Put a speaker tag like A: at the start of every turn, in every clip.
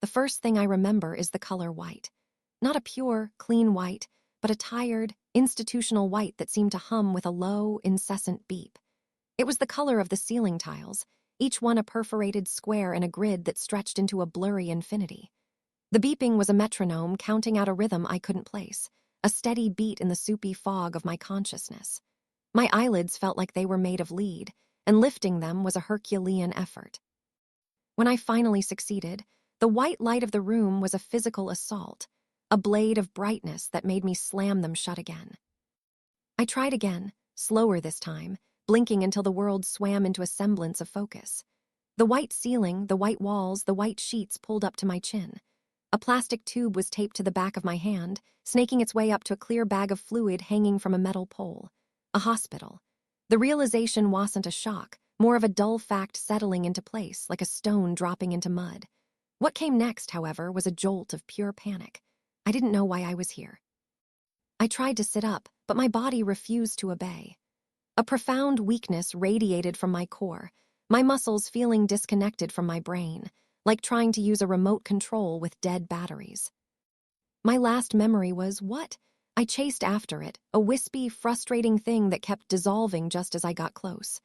A: The first thing I remember is the color white. Not a pure, clean white, but a tired, institutional white that seemed to hum with a low, incessant beep. It was the color of the ceiling tiles, each one a perforated square in a grid that stretched into a blurry infinity. The beeping was a metronome counting out a rhythm I couldn't place, a steady beat in the soupy fog of my consciousness. My eyelids felt like they were made of lead, and lifting them was a Herculean effort. When I finally succeeded, the white light of the room was a physical assault, a blade of brightness that made me slam them shut again. I tried again, slower this time, blinking until the world swam into a semblance of focus. The white ceiling, the white walls, the white sheets pulled up to my chin. A plastic tube was taped to the back of my hand, snaking its way up to a clear bag of fluid hanging from a metal pole. A hospital. The realization wasn't a shock, more of a dull fact settling into place, like a stone dropping into mud. What came next, however, was a jolt of pure panic. I didn't know why I was here. I tried to sit up, but my body refused to obey. A profound weakness radiated from my core, my muscles feeling disconnected from my brain, like trying to use a remote control with dead batteries. My last memory was what? I chased after it, a wispy, frustrating thing that kept dissolving just as I got close.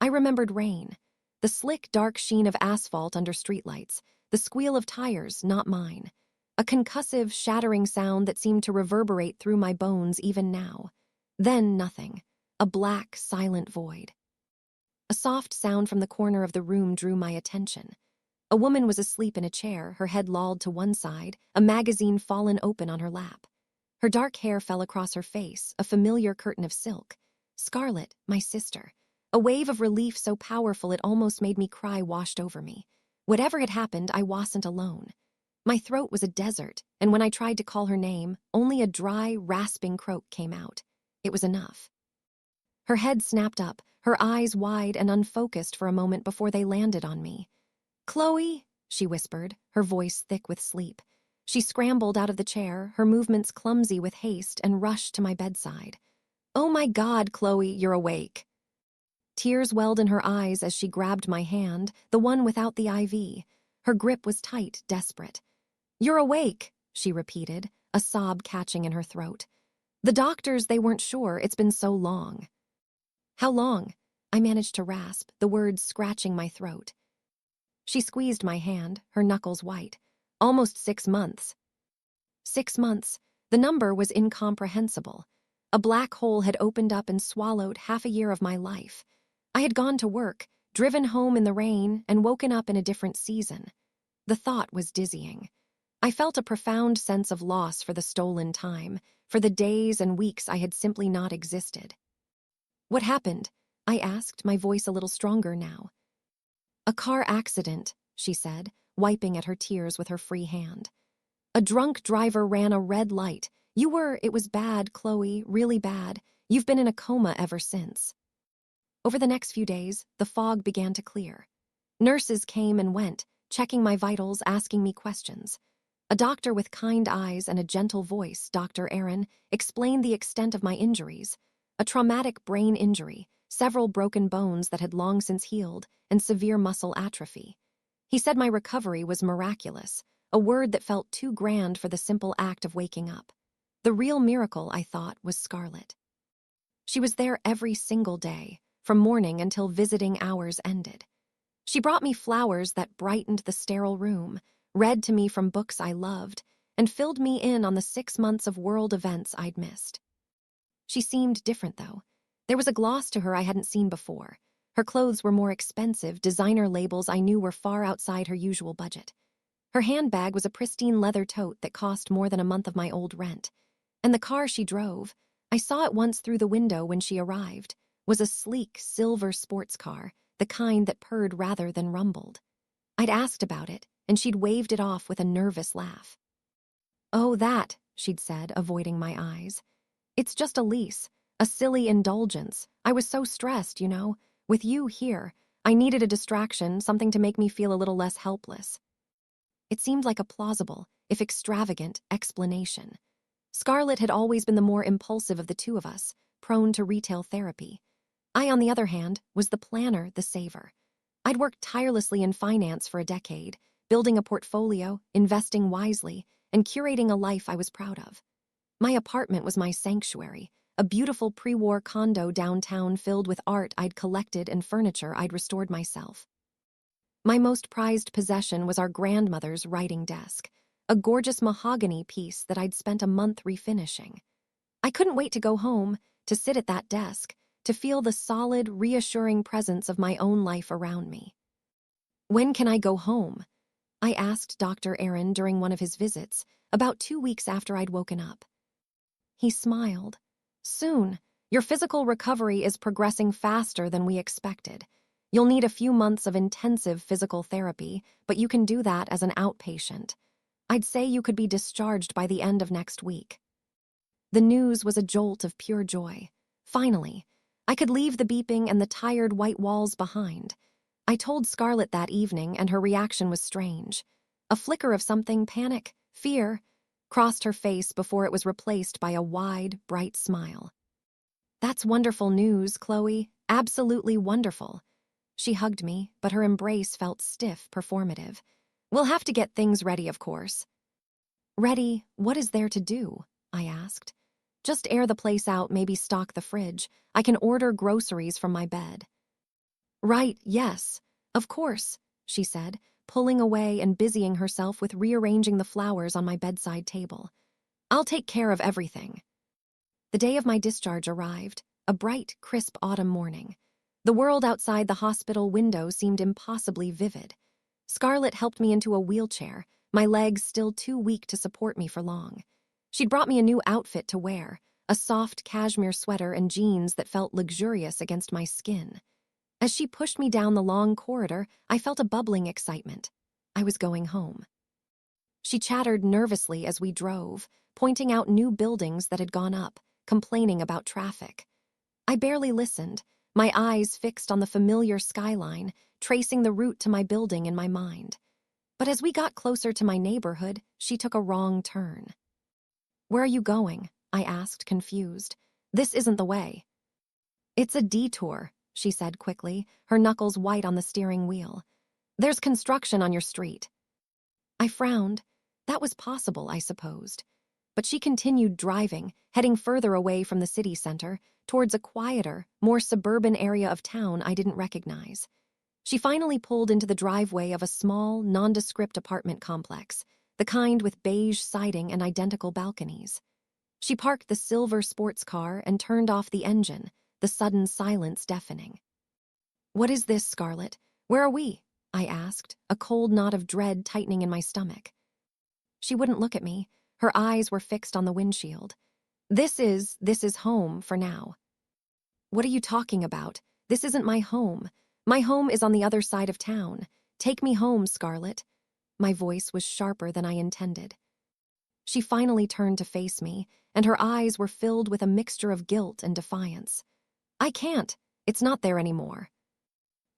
A: I remembered rain, the slick, dark sheen of asphalt under streetlights, the squeal of tires, not mine, a concussive, shattering sound that seemed to reverberate through my bones even now. Then nothing, a black, silent void. A soft sound from the corner of the room drew my attention. A woman was asleep in a chair, her head lolled to one side, a magazine fallen open on her lap. Her dark hair fell across her face, a familiar curtain of silk. Scarlett, my sister. A wave of relief so powerful it almost made me cry washed over me. Whatever had happened, I wasn't alone. My throat was a desert, and when I tried to call her name, only a dry, rasping croak came out. It was enough. Her head snapped up, her eyes wide and unfocused for a moment before they landed on me. "Chloe," she whispered, her voice thick with sleep. She scrambled out of the chair, her movements clumsy with haste, and rushed to my bedside. "Oh my God, Chloe, you're awake." Tears welled in her eyes as she grabbed my hand, the one without the IV. Her grip was tight, desperate. "You're awake," she repeated, a sob catching in her throat. "The doctors, they weren't sure. It's been so long." "How long?" I managed to rasp, the words scratching my throat. She squeezed my hand, her knuckles white. "Almost 6 months." 6 months. The number was incomprehensible. A black hole had opened up and swallowed half a year of my life. I had gone to work, driven home in the rain, and woken up in a different season. The thought was dizzying. I felt a profound sense of loss for the stolen time, for the days and weeks I had simply not existed. "What happened?" I asked, my voice a little stronger now. "A car accident," she said, wiping at her tears with her free hand. "A drunk driver ran a red light. It was bad, Chloe, really bad. You've been in a coma ever since." Over the next few days, the fog began to clear. Nurses came and went, checking my vitals, asking me questions. A doctor with kind eyes and a gentle voice, Dr. Aaron, explained the extent of my injuries. A traumatic brain injury, several broken bones that had long since healed, and severe muscle atrophy. He said my recovery was miraculous, a word that felt too grand for the simple act of waking up. The real miracle, I thought, was Scarlett. She was there every single day, from morning until visiting hours ended. She brought me flowers that brightened the sterile room, read to me from books I loved, and filled me in on the 6 months of world events I'd missed. She seemed different, though. There was a gloss to her I hadn't seen before. Her clothes were more expensive, designer labels I knew were far outside her usual budget. Her handbag was a pristine leather tote that cost more than a month of my old rent. And the car she drove, I saw it once through the window when she arrived, was a sleek, silver sports car, the kind that purred rather than rumbled. I'd asked about it, and she'd waved it off with a nervous laugh. "Oh, that," she'd said, avoiding my eyes. "It's just a lease, a silly indulgence. I was so stressed, you know. With you here, I needed a distraction, something to make me feel a little less helpless." It seemed like a plausible, if extravagant, explanation. Scarlett had always been the more impulsive of the two of us, prone to retail therapy. I, on the other hand, was the planner, the saver. I'd worked tirelessly in finance for a decade, building a portfolio, investing wisely, and curating a life I was proud of. My apartment was my sanctuary, a beautiful pre-war condo downtown filled with art I'd collected and furniture I'd restored myself. My most prized possession was our grandmother's writing desk, a gorgeous mahogany piece that I'd spent a month refinishing. I couldn't wait to go home, to sit at that desk, to feel the solid, reassuring presence of my own life around me. "When can I go home?" I asked Dr. Aaron during one of his visits, about 2 weeks after I'd woken up. He smiled. "Soon. Your physical recovery is progressing faster than we expected. You'll need a few months of intensive physical therapy, but you can do that as an outpatient. I'd say you could be discharged by the end of next week." The news was a jolt of pure joy. Finally, I could leave the beeping and the tired white walls behind. I told Scarlett that evening, and her reaction was strange. A flicker of something, panic, fear, crossed her face before it was replaced by a wide, bright smile. "That's wonderful news, Chloe. Absolutely wonderful." She hugged me, but her embrace felt stiff, performative. "We'll have to get things ready, of course." "Ready? What is there to do?" I asked. "Just air the place out, maybe stock the fridge. I can order groceries from my bed." "Right, yes. Of course," she said, pulling away and busying herself with rearranging the flowers on my bedside table. "I'll take care of everything." The day of my discharge arrived, a bright, crisp autumn morning. The world outside the hospital window seemed impossibly vivid. Scarlett helped me into a wheelchair, my legs still too weak to support me for long. She'd brought me a new outfit to wear, a soft cashmere sweater and jeans that felt luxurious against my skin. As she pushed me down the long corridor, I felt a bubbling excitement. I was going home. She chattered nervously as we drove, pointing out new buildings that had gone up, complaining about traffic. I barely listened, my eyes fixed on the familiar skyline, tracing the route to my building in my mind. But as we got closer to my neighborhood, she took a wrong turn. "Where are you going?" I asked, confused. "This isn't the way." "It's a detour," she said quickly, her knuckles white on the steering wheel. "There's construction on your street." I frowned. That was possible, I supposed. But she continued driving, heading further away from the city center, towards a quieter, more suburban area of town I didn't recognize. She finally pulled into the driveway of a small, nondescript apartment complex, the kind with beige siding and identical balconies. She parked the silver sports car and turned off the engine, the sudden silence deafening. "What is this, Scarlett? Where are we?" I asked, a cold knot of dread tightening in my stomach. She wouldn't look at me. Her eyes were fixed on the windshield. This is home for now." "What are you talking about? This isn't my home. My home is on the other side of town. Take me home, Scarlett." My voice was sharper than I intended. She finally turned to face me, and her eyes were filled with a mixture of guilt and defiance. "I can't. It's not there anymore."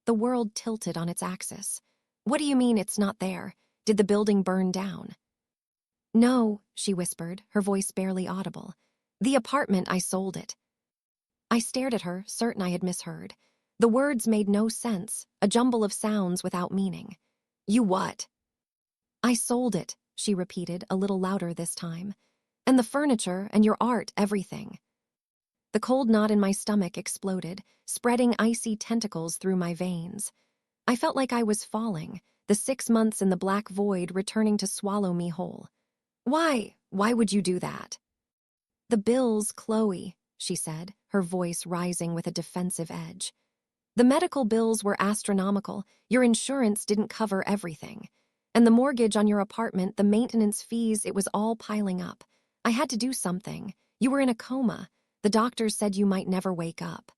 A: The world tilted on its axis. "What do you mean it's not there? Did the building burn down?" "No," she whispered, her voice barely audible. "The apartment, I sold it." I stared at her, certain I had misheard. The words made no sense, a jumble of sounds without meaning. "You what?" "I sold it," she repeated, a little louder this time. "And the furniture, and your art, everything." The cold knot in my stomach exploded, spreading icy tentacles through my veins. I felt like I was falling, the 6 months in the black void returning to swallow me whole. Why would you do that?" "The bills, Chloe," she said, her voice rising with a defensive edge. "The medical bills were astronomical, your insurance didn't cover everything. And the mortgage on your apartment, the maintenance fees, it was all piling up. I had to do something. You were in a coma. The doctors said you might never wake up."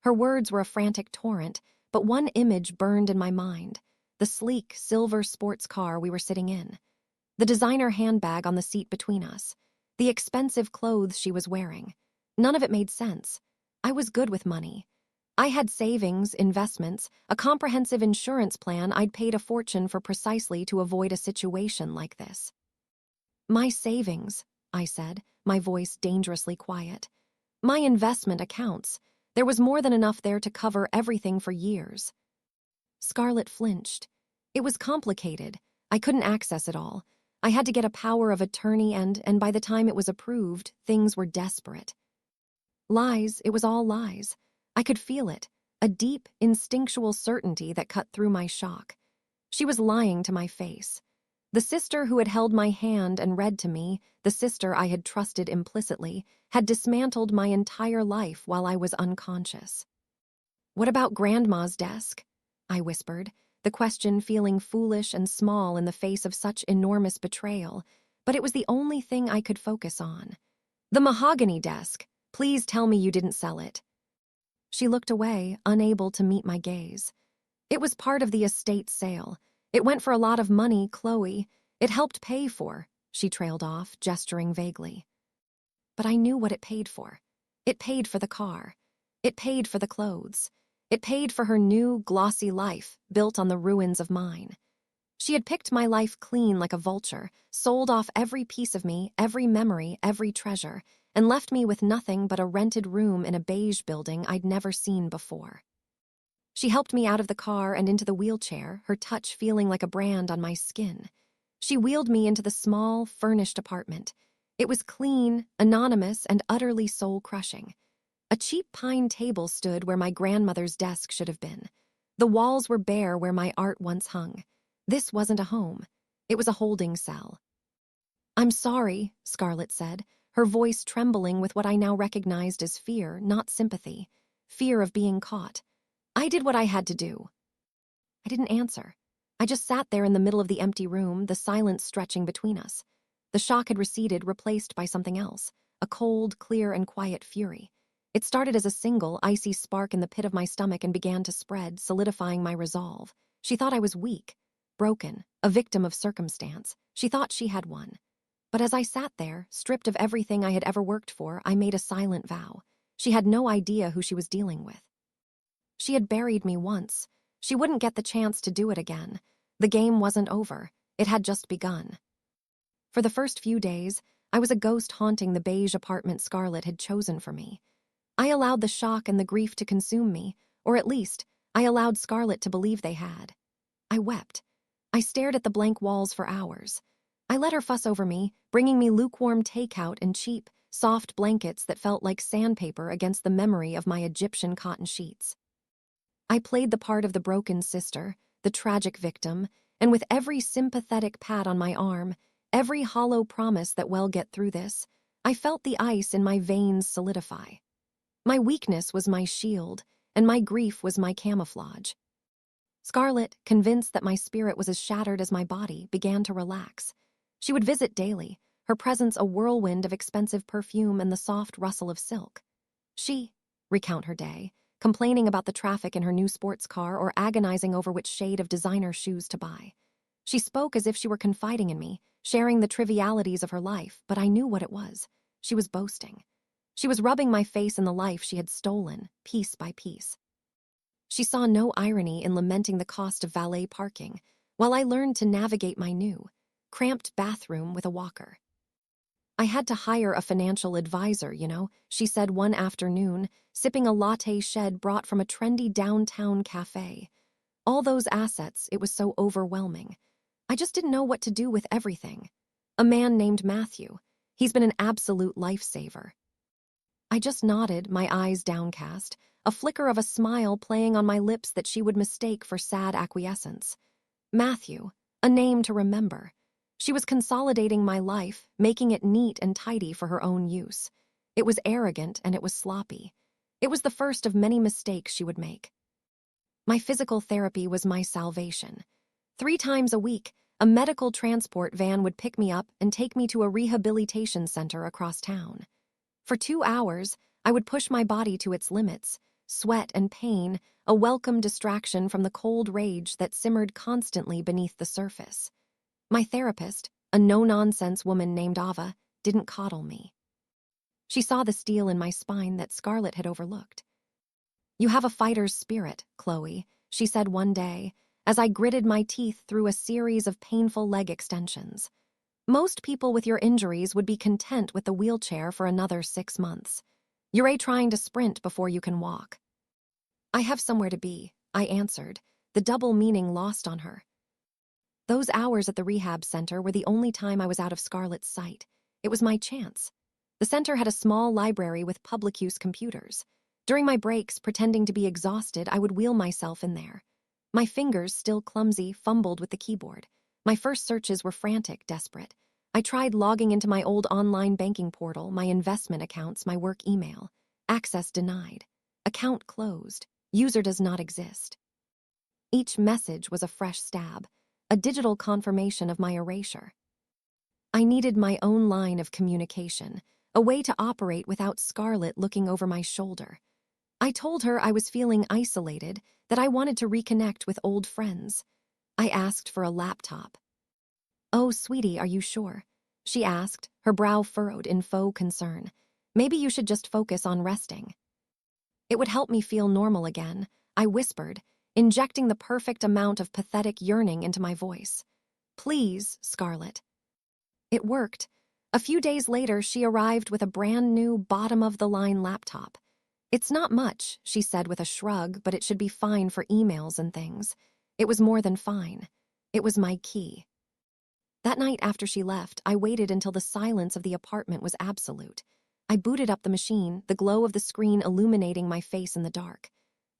A: Her words were a frantic torrent, but one image burned in my mind, the sleek, silver sports car we were sitting in, the designer handbag on the seat between us, the expensive clothes she was wearing. None of it made sense. I was good with money. I had savings, investments, a comprehensive insurance plan I'd paid a fortune for precisely to avoid a situation like this. "My savings," I said, my voice dangerously quiet. "My investment accounts. There was more than enough there to cover everything for years." Scarlett flinched. It was complicated. I couldn't access it all. I had to get a power of attorney and by the time it was approved, things were desperate. Lies, it was all lies. I could feel it, a deep, instinctual certainty that cut through my shock. She was lying to my face. The sister who had held my hand and read to me, the sister I had trusted implicitly, had dismantled my entire life while I was unconscious. "What about Grandma's desk?" I whispered, the question feeling foolish and small in the face of such enormous betrayal, but it was the only thing I could focus on. "The mahogany desk. Please tell me you didn't sell it." She looked away, unable to meet my gaze. "It was part of the estate sale. It went for a lot of money, Chloe. It helped pay for," she trailed off, gesturing vaguely. But I knew what it paid for. It paid for the car. It paid for the clothes. It paid for her new, glossy life, built on the ruins of mine. She had picked my life clean like a vulture, sold off every piece of me, every memory, every treasure, and left me with nothing but a rented room in a beige building I'd never seen before. She helped me out of the car and into the wheelchair, her touch feeling like a brand on my skin. She wheeled me into the small, furnished apartment. It was clean, anonymous, and utterly soul-crushing. A cheap pine table stood where my grandmother's desk should have been. The walls were bare where my art once hung. This wasn't a home. It was a holding cell. "I'm sorry," Scarlett said, her voice trembling with what I now recognized as fear, not sympathy. Fear of being caught. "I did what I had to do." I didn't answer. I just sat there in the middle of the empty room, the silence stretching between us. The shock had receded, replaced by something else, a cold, clear, and quiet fury. It started as a single, icy spark in the pit of my stomach and began to spread, solidifying my resolve. She thought I was weak, broken, a victim of circumstance. She thought she had won. But as I sat there, stripped of everything I had ever worked for, I made a silent vow. She had no idea who she was dealing with. She had buried me once. She wouldn't get the chance to do it again. The game wasn't over. It had just begun. For the first few days, I was a ghost haunting the beige apartment Scarlett had chosen for me. I allowed the shock and the grief to consume me, or at least, I allowed Scarlett to believe they had. I wept. I stared at the blank walls for hours. I let her fuss over me, bringing me lukewarm takeout and cheap, soft blankets that felt like sandpaper against the memory of my Egyptian cotton sheets. I played the part of the broken sister, the tragic victim, and with every sympathetic pat on my arm, every hollow promise that we'll get through this, I felt the ice in my veins solidify. My weakness was my shield, and my grief was my camouflage. Scarlett, convinced that my spirit was as shattered as my body, began to relax. She would visit daily, her presence a whirlwind of expensive perfume and the soft rustle of silk. She, recount her day, complaining about the traffic in her new sports car or agonizing over which shade of designer shoes to buy. She spoke as if she were confiding in me, sharing the trivialities of her life, but I knew what it was. She was boasting. She was rubbing my face in the life she had stolen, piece by piece. She saw no irony in lamenting the cost of valet parking, while I learned to navigate my new, cramped bathroom with a walker. "I had to hire a financial advisor, she said one afternoon, sipping a latte shed brought from a trendy downtown cafe. All those assets, it was so overwhelming. I just didn't know what to do with everything. A man named Matthew. He's been an absolute lifesaver." I just nodded, my eyes downcast, a flicker of a smile playing on my lips that she would mistake for sad acquiescence. Matthew, a name to remember. She was consolidating my life, making it neat and tidy for her own use. It was arrogant and it was sloppy. It was the first of many mistakes she would make. My physical therapy was my salvation. 3 times a week, a medical transport van would pick me up and take me to a rehabilitation center across town. For 2 hours, I would push my body to its limits, sweat and pain, a welcome distraction from the cold rage that simmered constantly beneath the surface. My therapist, a no-nonsense woman named Ava, didn't coddle me. She saw the steel in my spine that Scarlett had overlooked. "You have a fighter's spirit, Chloe," she said one day, as I gritted my teeth through a series of painful leg extensions. "Most people with your injuries would be content with the wheelchair for another 6 months. You're trying to sprint before you can walk." "I have somewhere to be," I answered, the double meaning lost on her. Those hours at the rehab center were the only time I was out of Scarlett's sight. It was my chance. The center had a small library with public-use computers. During my breaks, pretending to be exhausted, I would wheel myself in there. My fingers, still clumsy, fumbled with the keyboard. My first searches were frantic, desperate. I tried logging into my old online banking portal, my investment accounts, my work email. Access denied. Account closed. User does not exist. Each message was a fresh stab, a digital confirmation of my erasure. I needed my own line of communication, a way to operate without Scarlett looking over my shoulder. I told her I was feeling isolated, that I wanted to reconnect with old friends. I asked for a laptop. "Oh, sweetie, are you sure?" she asked, her brow furrowed in faux concern. "Maybe you should just focus on resting." "It would help me feel normal again," I whispered, injecting the perfect amount of pathetic yearning into my voice. "Please, Scarlett." It worked. A few days later, she arrived with a brand new bottom-of-the-line laptop. "It's not much," she said with a shrug, "but it should be fine for emails and things." It was more than fine. It was my key. That night after she left, I waited until the silence of the apartment was absolute. I booted up the machine, the glow of the screen illuminating my face in the dark.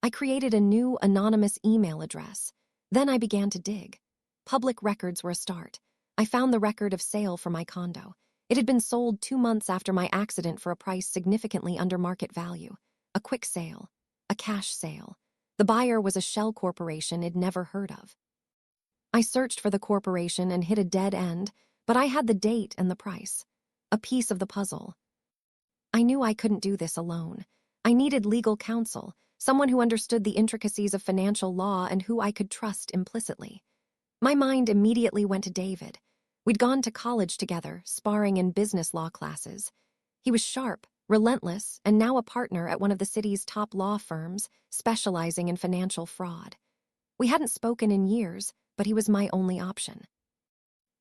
A: I created a new anonymous email address. Then I began to dig. Public records were a start. I found the record of sale for my condo. It had been sold 2 months after my accident for a price significantly under market value. A quick sale. A cash sale. The buyer was a shell corporation I'd never heard of. I searched for the corporation and hit a dead end, but I had the date and the price. A piece of the puzzle. I knew I couldn't do this alone. I needed legal counsel, someone who understood the intricacies of financial law and who I could trust implicitly. My mind immediately went to David. We'd gone to college together, sparring in business law classes. He was sharp, relentless, and now a partner at one of the city's top law firms, specializing in financial fraud. We hadn't spoken in years, but he was my only option.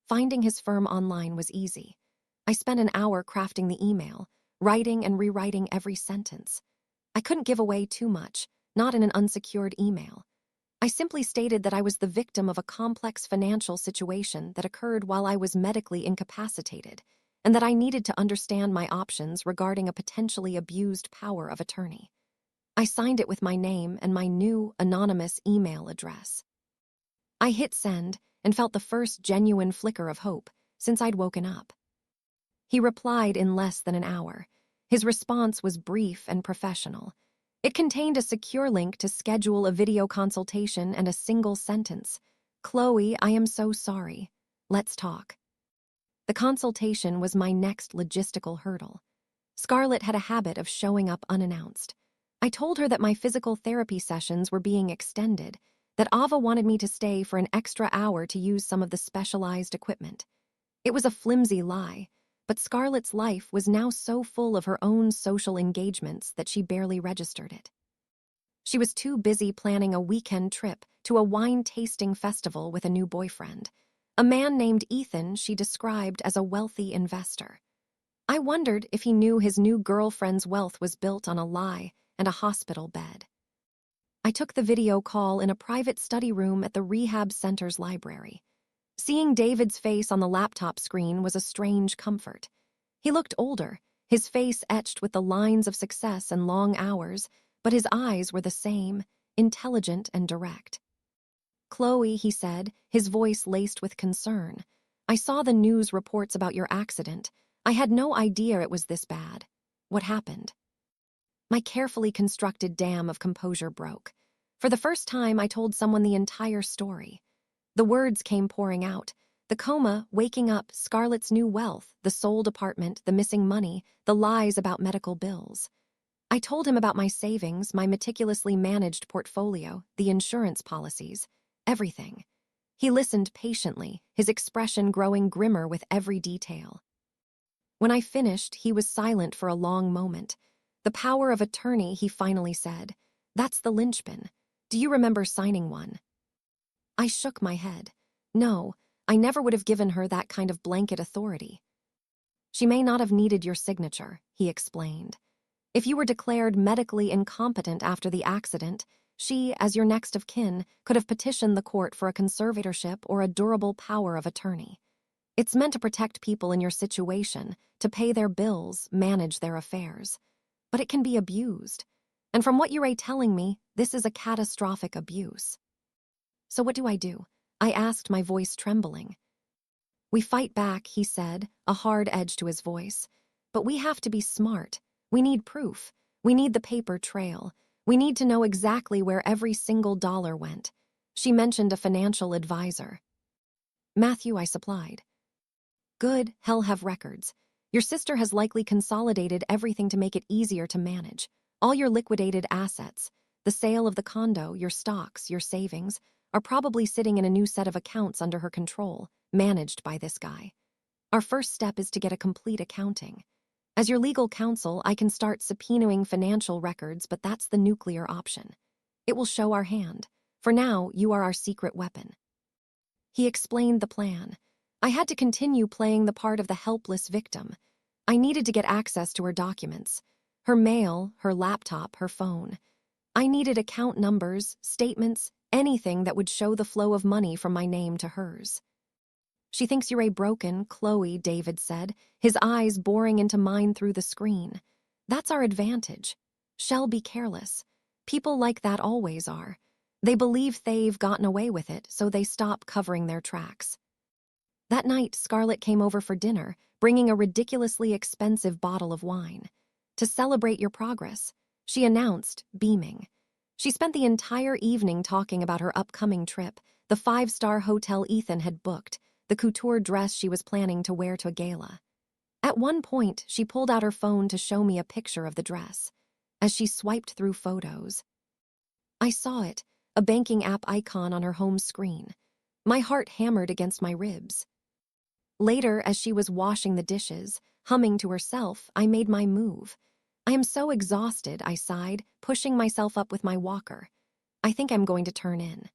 A: Finding his firm online was easy. I spent an hour crafting the email, writing and rewriting every sentence. I couldn't give away too much, not in an unsecured email. I simply stated that I was the victim of a complex financial situation that occurred while I was medically incapacitated, and that I needed to understand my options regarding a potentially abused power of attorney. I signed it with my name and my new anonymous email address. I hit send and felt the first genuine flicker of hope since I'd woken up. He replied in less than an hour. His response was brief and professional. It contained a secure link to schedule a video consultation and a single sentence. "Chloe, I am so sorry. Let's talk." The consultation was my next logistical hurdle. Scarlett had a habit of showing up unannounced. I told her that my physical therapy sessions were being extended, that Ava wanted me to stay for an extra hour to use some of the specialized equipment. It was a flimsy lie, but Scarlett's life was now so full of her own social engagements that she barely registered it. She was too busy planning a weekend trip to a wine-tasting festival with a new boyfriend, a man named Ethan she described as a wealthy investor. I wondered if he knew his new girlfriend's wealth was built on a lie and a hospital bed. I took the video call in a private study room at the rehab center's library. Seeing David's face on the laptop screen was a strange comfort. He looked older, his face etched with the lines of success and long hours, but his eyes were the same, intelligent and direct. "Chloe," he said, his voice laced with concern, "I saw the news reports about your accident. I had no idea it was this bad. What happened?" My carefully constructed dam of composure broke. For the first time, I told someone the entire story. The words came pouring out. The coma, waking up, Scarlett's new wealth, the sold apartment, the missing money, the lies about medical bills. I told him about my savings, my meticulously managed portfolio, the insurance policies, everything. He listened patiently, his expression growing grimmer with every detail. When I finished, he was silent for a long moment. "The power of attorney," he finally said. "That's the linchpin. Do you remember signing one?" I shook my head. No, I never would have given her that kind of blanket authority. "She may not have needed your signature," he explained. "If you were declared medically incompetent after the accident, She, as your next of kin, could have petitioned the court for a conservatorship or a durable power of attorney. It's meant to protect people in your situation, to pay their bills, manage their affairs. But it can be abused. And from what you're telling me, this is a catastrophic abuse. So what do? I asked, my voice trembling. We fight back, he said, a hard edge to his voice. But we have to be smart. We need proof. We need the paper trail. We need to know exactly where every single dollar went. She mentioned a financial advisor. Matthew, I supplied. Good, hell have records. Your sister has likely consolidated everything to make it easier to manage. All your liquidated assets, the sale of the condo, your stocks, your savings, are probably sitting in a new set of accounts under her control, managed by this guy. Our first step is to get a complete accounting. As your legal counsel, I can start subpoenaing financial records, but that's the nuclear option. It will show our hand. For now, you are our secret weapon. He explained the plan. I had to continue playing the part of the helpless victim. I needed to get access to her documents, her mail, her laptop, her phone. I needed account numbers, statements, anything that would show the flow of money from my name to hers. She thinks you're broken, Chloe, David said, his eyes boring into mine through the screen. That's our advantage. Shall be careless. People like that always are. They believe they've gotten away with it, so they stop covering their tracks. That night, Scarlett came over for dinner, bringing a ridiculously expensive bottle of wine. To celebrate your progress, she announced, beaming. She spent the entire evening talking about her upcoming trip, the 5-star hotel Ethan had booked, the couture dress she was planning to wear to a gala. At one point, she pulled out her phone to show me a picture of the dress. As she swiped through photos, I saw it, a banking app icon on her home screen. My heart hammered against my ribs. Later, as she was washing the dishes, humming to herself, I made my move. I am so exhausted, I sighed, pushing myself up with my walker. I think I'm going to turn in.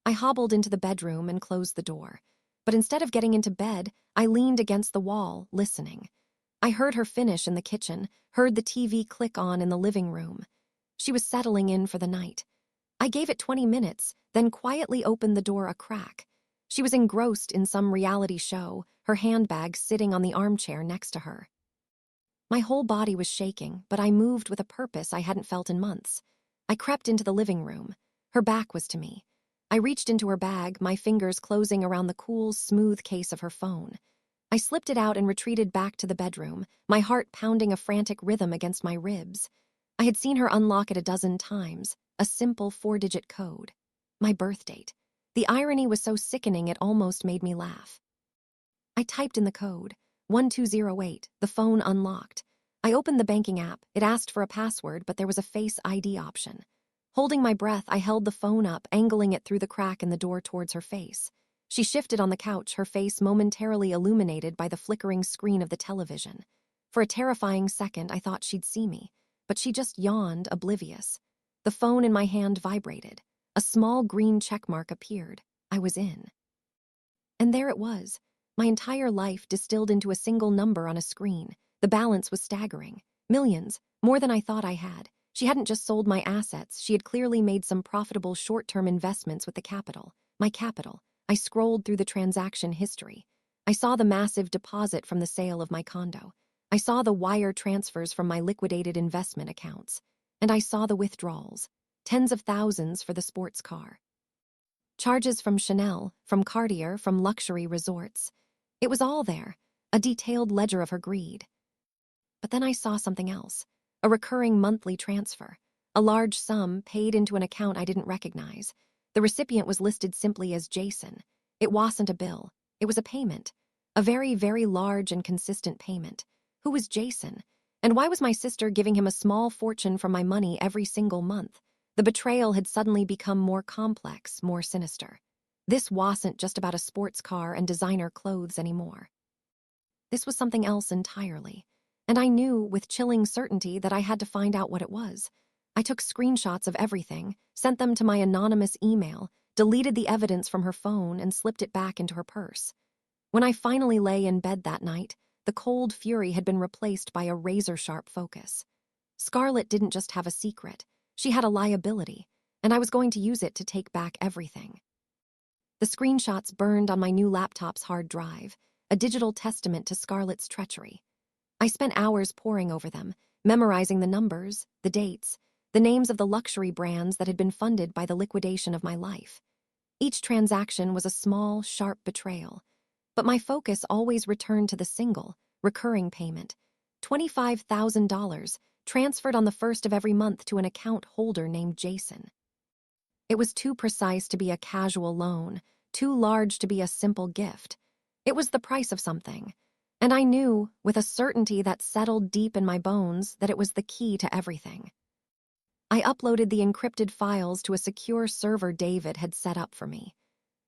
A: I hobbled into the bedroom and closed the door. But instead of getting into bed, I leaned against the wall, listening. I heard her finish in the kitchen, heard the TV click on in the living room. She was settling in for the night. I gave it 20 minutes, then quietly opened the door a crack. She was engrossed in some reality show, her handbag sitting on the armchair next to her. My whole body was shaking, but I moved with a purpose I hadn't felt in months. I crept into the living room. Her back was to me. I reached into her bag, my fingers closing around the cool, smooth case of her phone. I slipped it out and retreated back to the bedroom, my heart pounding a frantic rhythm against my ribs. I had seen her unlock it a dozen times, a simple 4-digit code. My birth date. The irony was so sickening it almost made me laugh. I typed in the code, 1208, the phone unlocked. I opened the banking app. It asked for a password, but there was a Face ID option. Holding my breath, I held the phone up, angling it through the crack in the door towards her face. She shifted on the couch, her face momentarily illuminated by the flickering screen of the television. For a terrifying second, I thought she'd see me, but she just yawned, oblivious. The phone in my hand vibrated. A small green checkmark appeared. I was in. And there it was, my entire life distilled into a single number on a screen. The balance was staggering. Millions, more than I thought I had. She hadn't just sold my assets, she had clearly made some profitable short-term investments with the capital. My capital. I scrolled through the transaction history. I saw the massive deposit from the sale of my condo. I saw the wire transfers from my liquidated investment accounts. And I saw the withdrawals. Tens of thousands for the sports car. Charges from Chanel, from Cartier, from luxury resorts. It was all there, a detailed ledger of her greed. But then I saw something else. A recurring monthly transfer. A large sum paid into an account I didn't recognize. The recipient was listed simply as Jason. It wasn't a bill. It was a payment. A very, very large and consistent payment. Who was Jason? And why was my sister giving him a small fortune from my money every single month? The betrayal had suddenly become more complex, more sinister. This wasn't just about a sports car and designer clothes anymore. This was something else entirely. And I knew with chilling certainty that I had to find out what it was. I took screenshots of everything, sent them to my anonymous email, deleted the evidence from her phone, and slipped it back into her purse. When I finally lay in bed that night, the cold fury had been replaced by a razor-sharp focus. Scarlett didn't just have a secret. She had a liability. and I was going to use it to take back everything. The screenshots burned on my new laptop's hard drive, a digital testament to Scarlett's treachery. I spent hours poring over them, memorizing the numbers, the dates, the names of the luxury brands that had been funded by the liquidation of my life. Each transaction was a small, sharp betrayal, but my focus always returned to the single, recurring payment, $25,000, transferred on the first of every month to an account holder named Jason. It was too precise to be a casual loan, too large to be a simple gift. It was the price of something, and I knew, with a certainty that settled deep in my bones, that it was the key to everything. I uploaded the encrypted files to a secure server David had set up for me.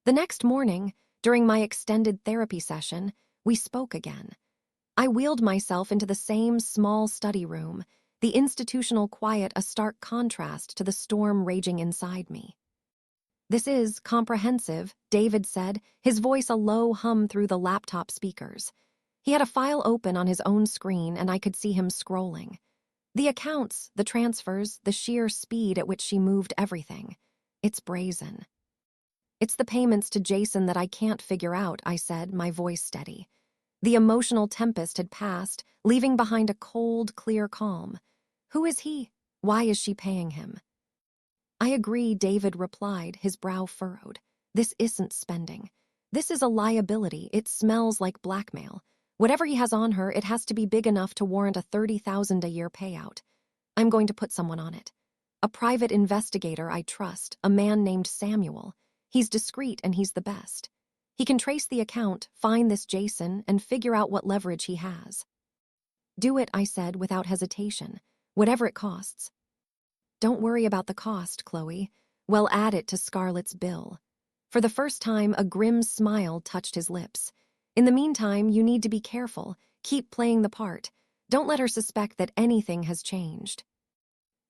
A: The next morning, during my extended therapy session, we spoke again. I wheeled myself into the same small study room, the institutional quiet a stark contrast to the storm raging inside me. "This is comprehensive," David said, his voice a low hum through the laptop speakers. He had a file open on his own screen, and I could see him scrolling. The accounts, the transfers, the sheer speed at which she moved everything. It's brazen. "It's the payments to Jason that I can't figure out," I said, my voice steady. The emotional tempest had passed, leaving behind a cold, clear calm. "Who is he? Why is she paying him?" "I agree," David replied, his brow furrowed. "This isn't spending. This is a liability. It smells like blackmail. Whatever he has on her, it has to be big enough to warrant a $30,000 a year payout. I'm going to put someone on it. A private investigator I trust, a man named Samuel. He's discreet and he's the best. He can trace the account, find this Jason, and figure out what leverage he has." "Do it," I said without hesitation, "whatever it costs." "Don't worry about the cost, Chloe. We'll add it to Scarlett's bill." For the first time, a grim smile touched his lips. "In the meantime, you need to be careful. Keep playing the part. Don't let her suspect that anything has changed."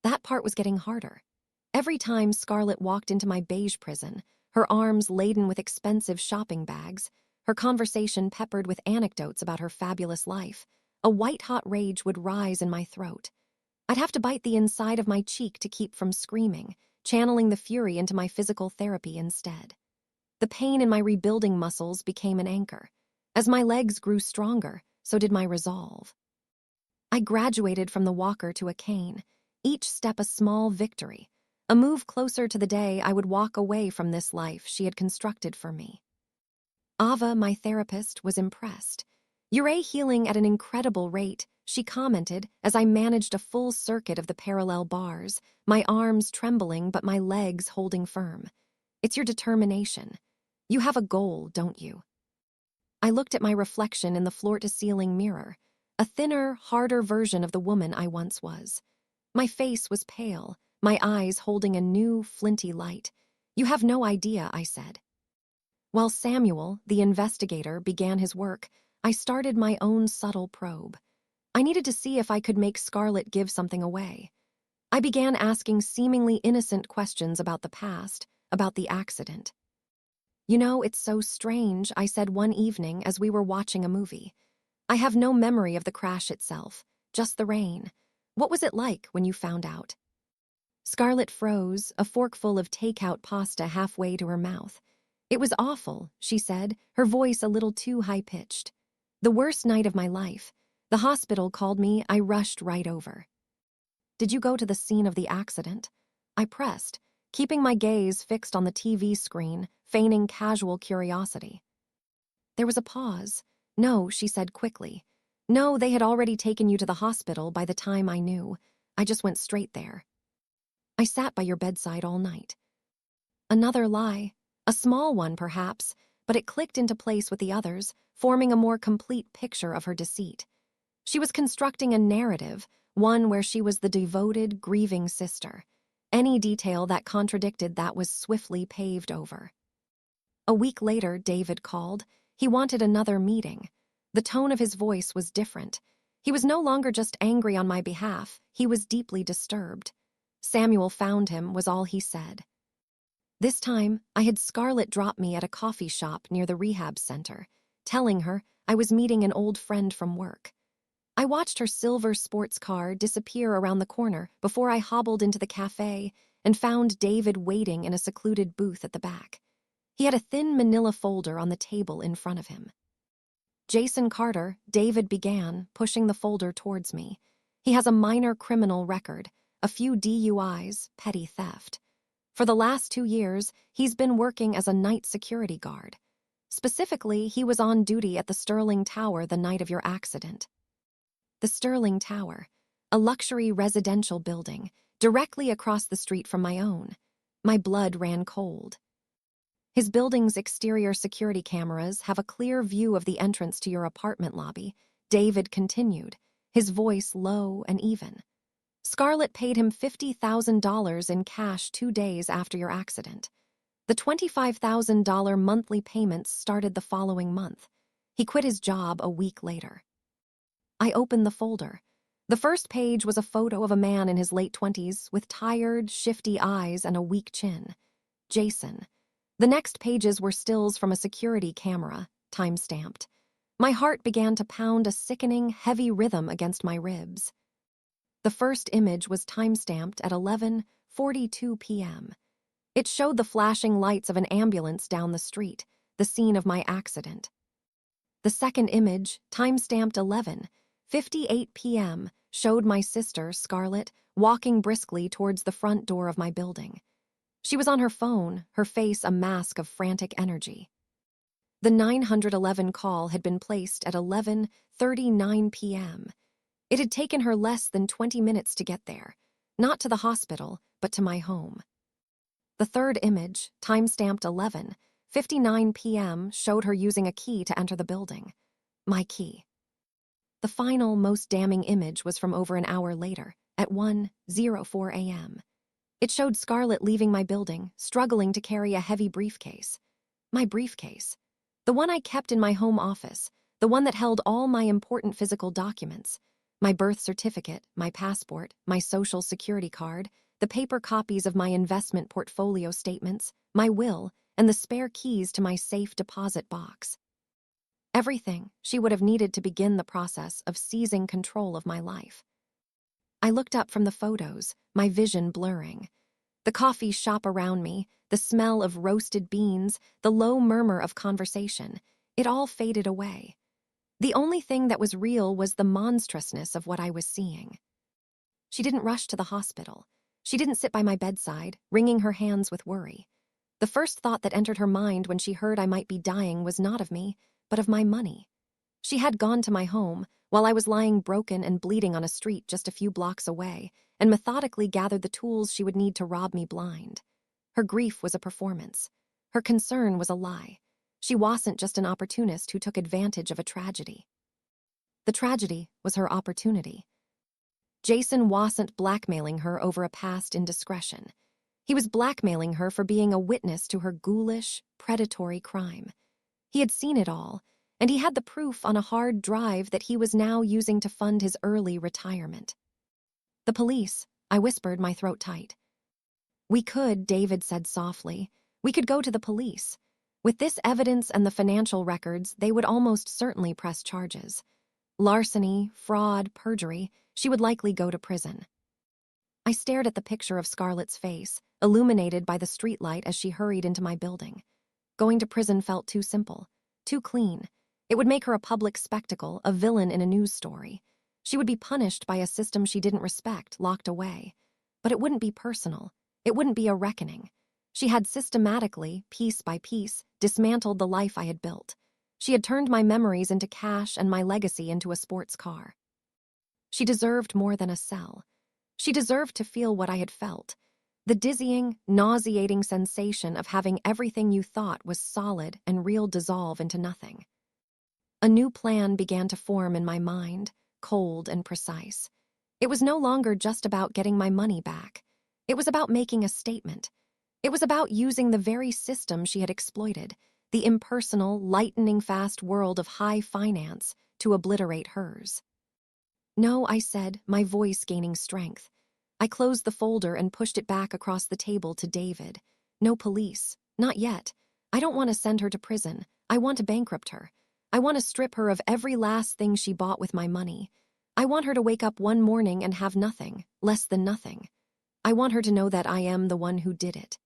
A: That part was getting harder. Every time Scarlett walked into my beige prison, her arms laden with expensive shopping bags, her conversation peppered with anecdotes about her fabulous life, a white-hot rage would rise in my throat. I'd have to bite the inside of my cheek to keep from screaming, channeling the fury into my physical therapy instead. The pain in my rebuilding muscles became an anchor. As my legs grew stronger, so did my resolve. I graduated from the walker to a cane, each step a small victory, a move closer to the day I would walk away from this life she had constructed for me. Ava, my therapist, was impressed. "You're healing at an incredible rate," she commented as I managed a full circuit of the parallel bars, my arms trembling but my legs holding firm. "It's your determination. You have a goal, don't you?" I looked at my reflection in the floor-to-ceiling mirror, a thinner, harder version of the woman I once was. My face was pale, my eyes holding a new, flinty light. "You have no idea," I said. While Samuel, the investigator, began his work, I started my own subtle probe. I needed to see if I could make Scarlett give something away. I began asking seemingly innocent questions about the past, about the accident. "You know, it's so strange," I said one evening as we were watching a movie. "I have no memory of the crash itself, just the rain. What was it like when you found out?" Scarlett froze, a forkful of takeout pasta halfway to her mouth. "It was awful," she said, her voice a little too high-pitched. "The worst night of my life. The hospital called me, I rushed right over." "Did you go to the scene of the accident?" I pressed, keeping my gaze fixed on the TV screen, feigning casual curiosity. There was a pause. "No," she said quickly. "No, they had already taken you to the hospital by the time I knew. I just went straight there." "I sat by your bedside all night." Another lie. A small one, perhaps, but it clicked into place with the others, forming a more complete picture of her deceit. She was constructing a narrative, one where she was the devoted, grieving sister. Any detail that contradicted that was swiftly paved over. A week later, David called. He wanted another meeting. The tone of his voice was different. He was no longer just angry on my behalf, he was deeply disturbed. "Samuel found him," was all he said. This time, I had Scarlett drop me at a coffee shop near the rehab center, telling her I was meeting an old friend from work. I watched her silver sports car disappear around the corner before I hobbled into the cafe and found David waiting in a secluded booth at the back. He had a thin manila folder on the table in front of him. "Jason Carter," David began, pushing the folder towards me. "He has a minor criminal record, a few DUIs, petty theft. For the last 2 years, he's been working as a night security guard. Specifically, he was on duty at the Sterling Tower the night of your accident." The Sterling Tower, a luxury residential building, directly across the street from my own. My blood ran cold. "His building's exterior security cameras have a clear view of the entrance to your apartment lobby," David continued, his voice low and even. "Scarlett paid him $50,000 in cash 2 days after your accident. The $25,000 monthly payments started the following month. He quit his job a week later." I opened the folder. The first page was a photo of a man in his late 20s with tired, shifty eyes and a weak chin. Jason. The next pages were stills from a security camera, time-stamped. My heart began to pound a sickening, heavy rhythm against my ribs. The first image was time-stamped at 11:42 p.m. It showed the flashing lights of an ambulance down the street, the scene of my accident. The second image, time-stamped 11:58 p.m., showed my sister, Scarlett, walking briskly towards the front door of my building. She was on her phone, her face a mask of frantic energy. The 911 call had been placed at 11:39 p.m. It had taken her less than 20 minutes to get there, not to the hospital, but to my home. The third image, time-stamped 11:59 p.m., showed her using a key to enter the building. My key. The final, most damning image was from over an hour later, at 1:04 a.m. It showed Scarlett leaving my building, struggling to carry a heavy briefcase. My briefcase. The one I kept in my home office, the one that held all my important physical documents. My birth certificate, my passport, my social security card, the paper copies of my investment portfolio statements, my will, and the spare keys to my safe deposit box. Everything she would have needed to begin the process of seizing control of my life. I looked up from the photos, my vision blurring. The coffee shop around me, the smell of roasted beans, the low murmur of conversation, it all faded away. The only thing that was real was the monstrousness of what I was seeing. She didn't rush to the hospital. She didn't sit by my bedside, wringing her hands with worry. The first thought that entered her mind when she heard I might be dying was not of me, but of my money. She had gone to my home, while I was lying broken and bleeding on a street just a few blocks away, and methodically gathered the tools she would need to rob me blind. Her grief was a performance. Her concern was a lie. She wasn't just an opportunist who took advantage of a tragedy. The tragedy was her opportunity. Jason wasn't blackmailing her over a past indiscretion. He was blackmailing her for being a witness to her ghoulish, predatory crime. He had seen it all, and he had the proof on a hard drive that he was now using to fund his early retirement. "The police," I whispered, my throat tight. "We could," David said softly. "We could go to the police. With this evidence and the financial records, they would almost certainly press charges. Larceny, fraud, perjury, she would likely go to prison." I stared at the picture of Scarlett's face, illuminated by the streetlight as she hurried into my building. Going to prison felt too simple, too clean. It would make her a public spectacle, a villain in a news story. She would be punished by a system she didn't respect, locked away. But it wouldn't be personal. It wouldn't be a reckoning. She had systematically, piece by piece, dismantled the life I had built. She had turned my memories into cash and my legacy into a sports car. She deserved more than a cell. She deserved to feel what I had felt. The dizzying, nauseating sensation of having everything you thought was solid and real dissolve into nothing. A new plan began to form in my mind, cold and precise. It was no longer just about getting my money back. It was about making a statement. It was about using the very system she had exploited, the impersonal, lightning-fast world of high finance, to obliterate hers. "No," I said, my voice gaining strength. I closed the folder and pushed it back across the table to David. "No police. Not yet. I don't want to send her to prison. I want to bankrupt her. I want to strip her of every last thing she bought with my money. I want her to wake up one morning and have nothing, less than nothing. I want her to know that I am the one who did it."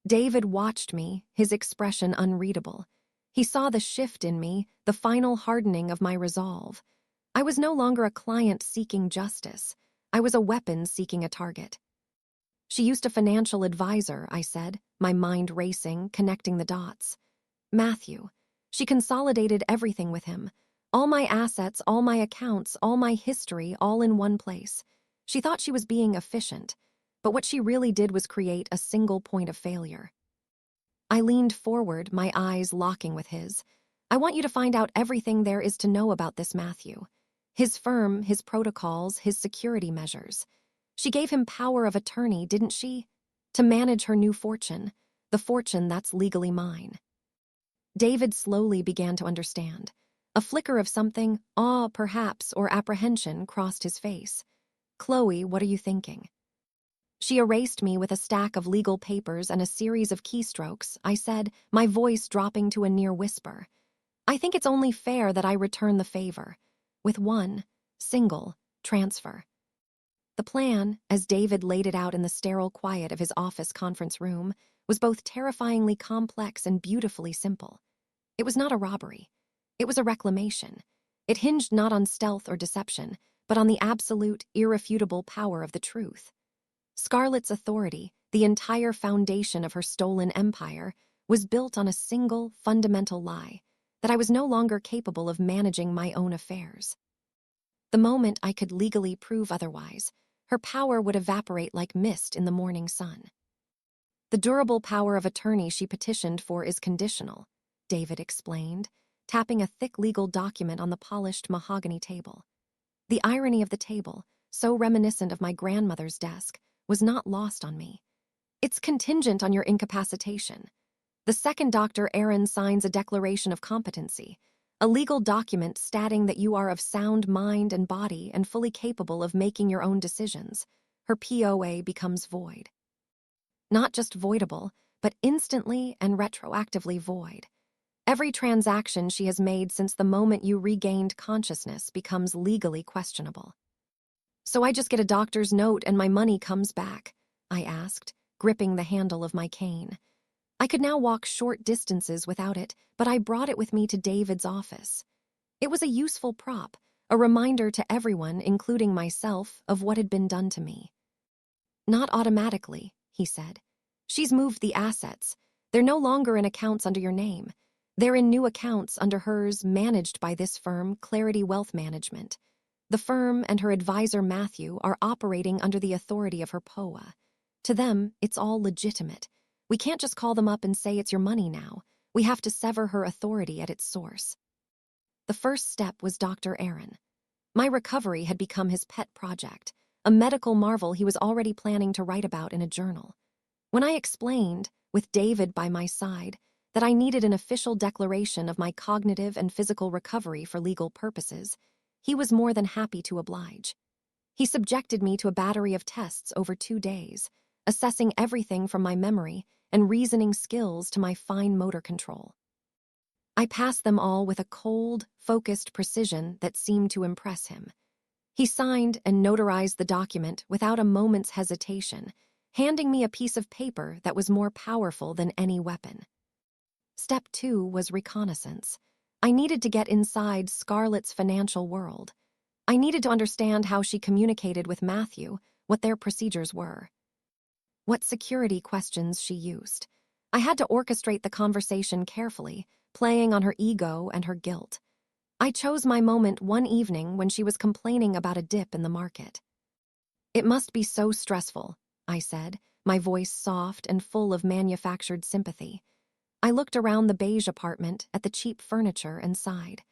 A: David watched me, his expression unreadable. He saw the shift in me, the final hardening of my resolve. I was no longer a client seeking justice. I was a weapon seeking a target. "She used a financial advisor," I said, my mind racing, connecting the dots. "Matthew. She consolidated everything with him. All my assets, all my accounts, all my history, all in one place. She thought she was being efficient, but what she really did was create a single point of failure." I leaned forward, my eyes locking with his. "I want you to find out everything there is to know about this Matthew. His firm, his protocols, his security measures. She gave him power of attorney, didn't she? To manage her new fortune, the fortune that's legally mine." David slowly began to understand. A flicker of something, awe perhaps, or apprehension crossed his face. "Chloe, what are you thinking?" She erased me with a stack of legal papers and a series of keystrokes, I said, my voice dropping to a near whisper. "I think it's only fair that I return the favor. With one, single, transfer." The plan, as David laid it out in the sterile quiet of his office conference room, was both terrifyingly complex and beautifully simple. It was not a robbery. It was a reclamation. It hinged not on stealth or deception, but on the absolute, irrefutable power of the truth. Scarlett's authority, the entire foundation of her stolen empire, was built on a single, fundamental lie, that I was no longer capable of managing my own affairs. The moment I could legally prove otherwise, her power would evaporate like mist in the morning sun. "The durable power of attorney she petitioned for is conditional," David explained, tapping a thick legal document on the polished mahogany table. The irony of the table, so reminiscent of my grandmother's desk, was not lost on me. "It's contingent on your incapacitation. The second Dr. Aaron signs a declaration of competency, a legal document stating that you are of sound mind and body and fully capable of making your own decisions. Her POA becomes void." Not just voidable, but instantly and retroactively void. Every transaction she has made since the moment you regained consciousness becomes legally questionable. "So I just get a doctor's note and my money comes back?" I asked, gripping the handle of my cane. I could now walk short distances without it, but I brought it with me to David's office. It was a useful prop, a reminder to everyone, including myself, of what had been done to me. "Not automatically," he said. "She's moved the assets. They're no longer in accounts under your name. They're in new accounts under hers, managed by this firm, Clarity Wealth Management. The firm and her advisor, Matthew, are operating under the authority of her POA. To them, it's all legitimate. We can't just call them up and say it's your money now. We have to sever her authority at its source." The first step was Dr. Aaron. My recovery had become his pet project, a medical marvel he was already planning to write about in a journal. When I explained, with David by my side, that I needed an official declaration of my cognitive and physical recovery for legal purposes, he was more than happy to oblige. He subjected me to a battery of tests over 2 days, assessing everything from my memory and reasoning skills to my fine motor control. I passed them all with a cold, focused precision that seemed to impress him. He signed and notarized the document without a moment's hesitation, handing me a piece of paper that was more powerful than any weapon. Step 2 was reconnaissance. I needed to get inside Scarlett's financial world. I needed to understand how she communicated with Matthew, what their procedures were, what security questions she used. I had to orchestrate the conversation carefully, playing on her ego and her guilt. I chose my moment one evening when she was complaining about a dip in the market. "It must be so stressful," I said, my voice soft and full of manufactured sympathy. I looked around the beige apartment at the cheap furniture and sighed.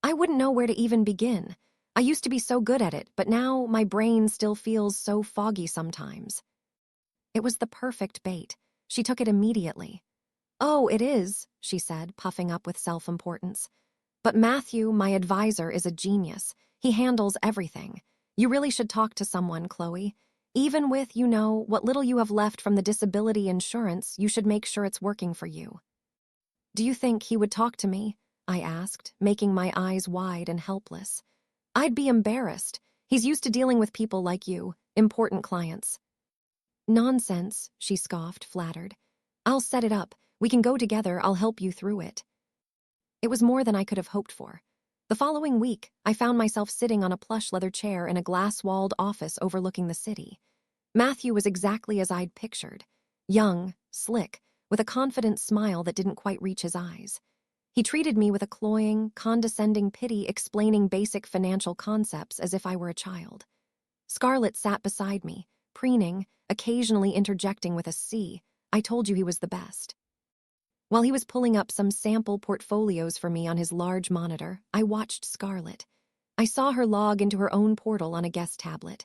A: I wouldn't know where to even begin. I used to be so good at it, but now my brain still feels so foggy sometimes. It was the perfect bait. She took it immediately. "Oh, it is," she said, puffing up with self-importance. "But Matthew, my advisor, is a genius. He handles everything. You really should talk to someone, Chloe. Even with, what little you have left from the disability insurance, you should make sure it's working for you." "Do you think he would talk to me?" I asked, making my eyes wide and helpless. "I'd be embarrassed. He's used to dealing with people like you, important clients." Nonsense, she scoffed, flattered. I'll set it up. We can go together. I'll help you through it. It was more than I could have hoped for. The following week, I found myself sitting on a plush leather chair in a glass-walled office overlooking the city. Matthew was exactly as I'd pictured. Young, slick, with a confident smile that didn't quite reach his eyes. He treated me with a cloying, condescending pity, explaining basic financial concepts as if I were a child. Scarlett sat beside me, preening, occasionally interjecting with a C. I told you he was the best. While he was pulling up some sample portfolios for me on his large monitor, I watched Scarlett. I saw her log into her own portal on a guest tablet.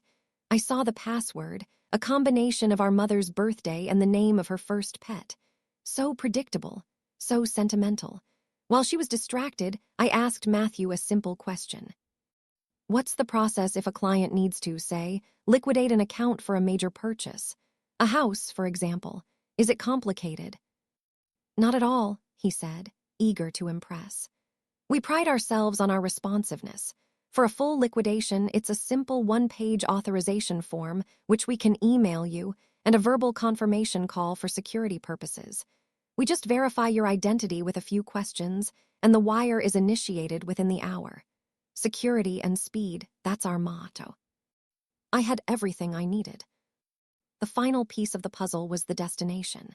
A: I saw the password, a combination of our mother's birthday and the name of her first pet. So predictable, so sentimental. While she was distracted, I asked Matthew a simple question. What's the process if a client needs to, say, liquidate an account for a major purchase? A house, for example. Is it complicated? Not at all, he said, eager to impress. We pride ourselves on our responsiveness. For a full liquidation, it's a simple one-page authorization form, which we can email you, and a verbal confirmation call for security purposes. We just verify your identity with a few questions, and the wire is initiated within the hour. Security and speed, that's our motto. I had everything I needed. The final piece of the puzzle was the destination.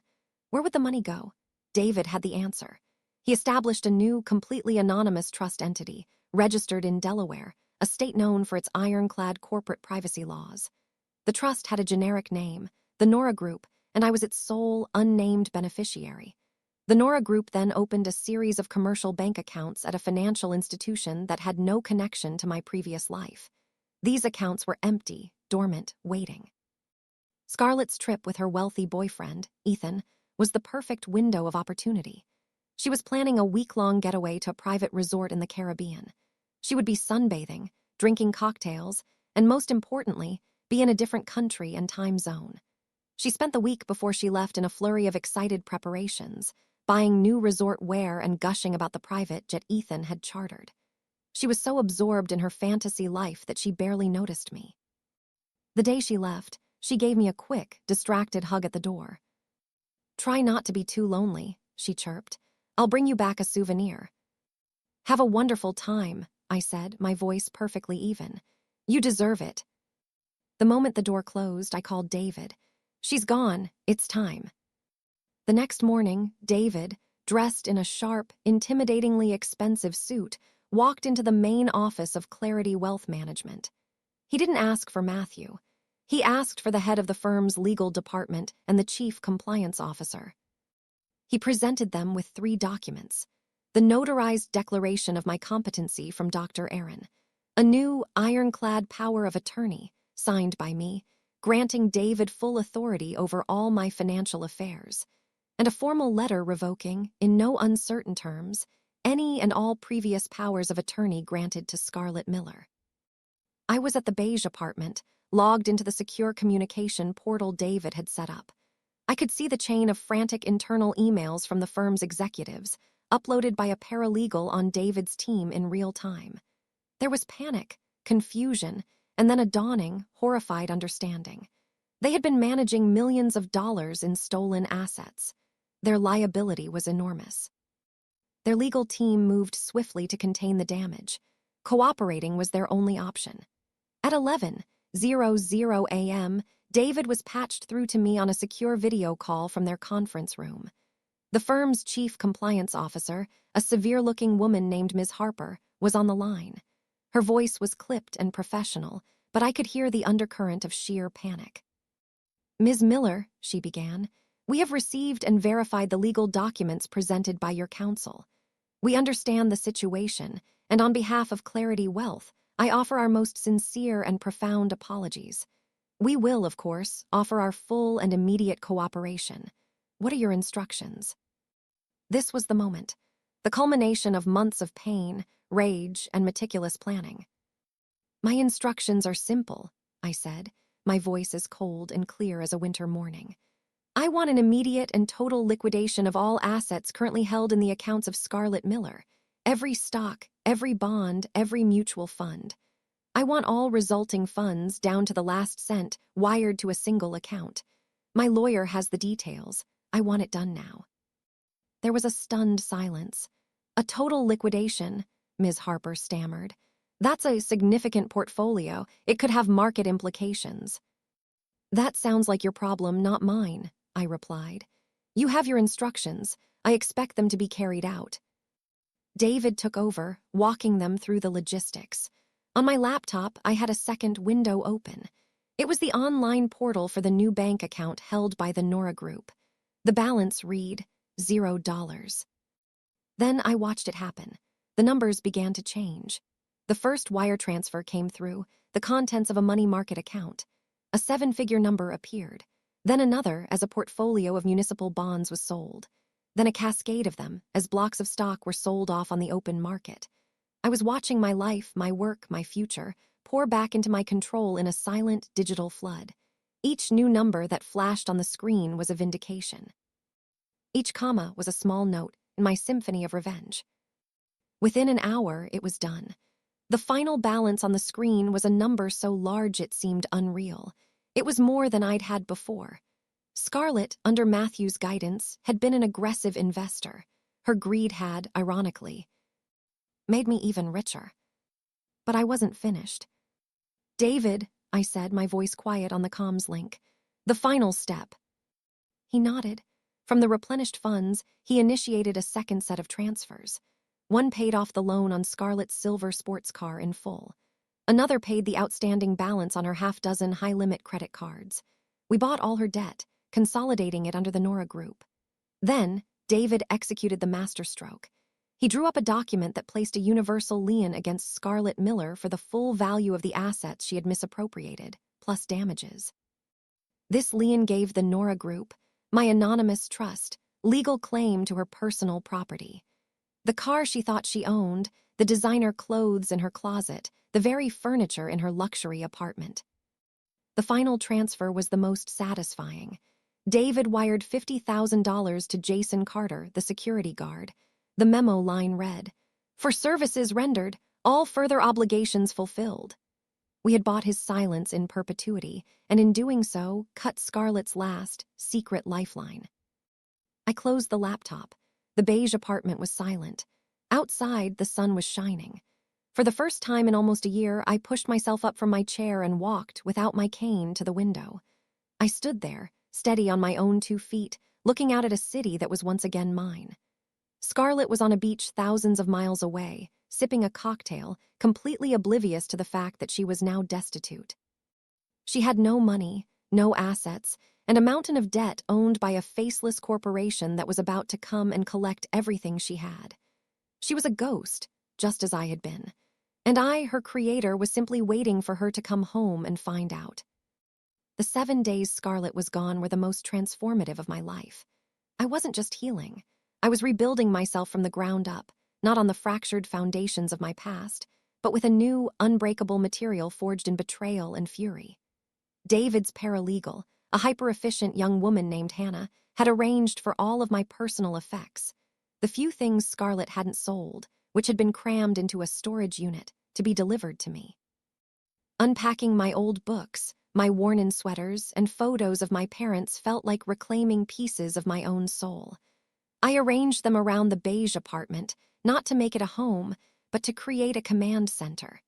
A: Where would the money go? David had the answer. He established a new, completely anonymous trust entity, registered in Delaware, a state known for its ironclad corporate privacy laws. The trust had a generic name, the Nora Group, and I was its sole, unnamed beneficiary. The Nora Group then opened a series of commercial bank accounts at a financial institution that had no connection to my previous life. These accounts were empty, dormant, waiting. Scarlett's trip with her wealthy boyfriend, Ethan, was the perfect window of opportunity. She was planning a week-long getaway to a private resort in the Caribbean. She would be sunbathing, drinking cocktails, and most importantly, be in a different country and time zone. She spent the week before she left in a flurry of excited preparations, buying new resort wear and gushing about the private jet Ethan had chartered. She was so absorbed in her fantasy life that she barely noticed me. The day she left, she gave me a quick, distracted hug at the door. Try not to be too lonely, she chirped. I'll bring you back a souvenir. Have a wonderful time, I said, my voice perfectly even. You deserve it. The moment the door closed, I called David. She's gone. It's time. The next morning, David, dressed in a sharp, intimidatingly expensive suit, walked into the main office of Clarity Wealth Management. He didn't ask for Matthew. He asked for the head of the firm's legal department and the chief compliance officer. He presented them with 3 documents. The notarized declaration of my competency from Dr. Aaron, a new ironclad power of attorney, signed by me, granting David full authority over all my financial affairs, and a formal letter revoking, in no uncertain terms, any and all previous powers of attorney granted to Scarlett Miller. I was at the beige apartment, logged into the secure communication portal David had set up. I could see the chain of frantic internal emails from the firm's executives, uploaded by a paralegal on David's team in real time. There was panic, confusion, and then a dawning, horrified understanding. They had been managing millions of dollars in stolen assets. Their liability was enormous. Their legal team moved swiftly to contain the damage. Cooperating was their only option. At 11:00 a.m., David was patched through to me on a secure video call from their conference room. The firm's chief compliance officer, a severe-looking woman named Ms. Harper, was on the line. Her voice was clipped and professional, but I could hear the undercurrent of sheer panic. Ms. Miller, she began, we have received and verified the legal documents presented by your counsel. We understand the situation, and on behalf of Clarity Wealth, I offer our most sincere and profound apologies. We will, of course, offer our full and immediate cooperation. What are your instructions? This was the moment, the culmination of months of pain, rage, and meticulous planning. My instructions are simple, I said, my voice as cold and clear as a winter morning. I want an immediate and total liquidation of all assets currently held in the accounts of Scarlett Miller, every stock, every bond, every mutual fund. I want all resulting funds, down to the last cent, wired to a single account. My lawyer has the details. I want it done now." There was a stunned silence. "A total liquidation," Ms. Harper stammered. "That's a significant portfolio. It could have market implications." "That sounds like your problem, not mine," I replied. "You have your instructions. I expect them to be carried out." David took over, walking them through the logistics. On my laptop, I had a second window open. It was the online portal for the new bank account held by the Nora Group. The balance read $0. Then I watched it happen. The numbers began to change. The first wire transfer came through, the contents of a money market account. A seven-figure number appeared. Then another as a portfolio of municipal bonds was sold. Then a cascade of them as blocks of stock were sold off on the open market. I was watching my life, my work, my future pour back into my control in a silent digital flood. Each new number that flashed on the screen was a vindication. Each comma was a small note in my symphony of revenge. Within an hour, it was done. The final balance on the screen was a number so large it seemed unreal. It was more than I'd had before. Scarlett, under Matthew's guidance, had been an aggressive investor. Her greed had, ironically, made me even richer. But I wasn't finished. "David," I said, my voice quiet on the comms link. "The final step." He nodded. From the replenished funds, he initiated a second set of transfers. One paid off the loan on Scarlett's silver sports car in full. Another paid the outstanding balance on her half-dozen high-limit credit cards. We bought all her debt, consolidating it under the Nora Group. Then, David executed the masterstroke. He drew up a document that placed a universal lien against Scarlett Miller for the full value of the assets she had misappropriated, plus damages. This lien gave the Nora Group, my anonymous trust, legal claim to her personal property. The car she thought she owned, the designer clothes in her closet, the very furniture in her luxury apartment. The final transfer was the most satisfying. David wired $50,000 to Jason Carter, the security guard. The memo line read, "For services rendered, all further obligations fulfilled." We had bought his silence in perpetuity, and in doing so, cut Scarlett's last, secret lifeline. I closed the laptop. The beige apartment was silent. Outside, the sun was shining. For the first time in almost a year, I pushed myself up from my chair and walked, without my cane, to the window. I stood there, steady on my own 2 feet, looking out at a city that was once again mine. Scarlett was on a beach thousands of miles away, sipping a cocktail, completely oblivious to the fact that she was now destitute. She had no money, no assets, and a mountain of debt owned by a faceless corporation that was about to come and collect everything she had. She was a ghost, just as I had been, and I, her creator, was simply waiting for her to come home and find out. The 7 days Scarlett was gone were the most transformative of my life. I wasn't just healing. I was rebuilding myself from the ground up, not on the fractured foundations of my past, but with a new, unbreakable material forged in betrayal and fury. David's paralegal, a hyper-efficient young woman named Hannah, had arranged for all of my personal effects. The few things Scarlett hadn't sold, which had been crammed into a storage unit to be delivered to me. Unpacking my old books, my worn-in sweaters, and photos of my parents felt like reclaiming pieces of my own soul. I arranged them around the beige apartment, not to make it a home, but to create a command center.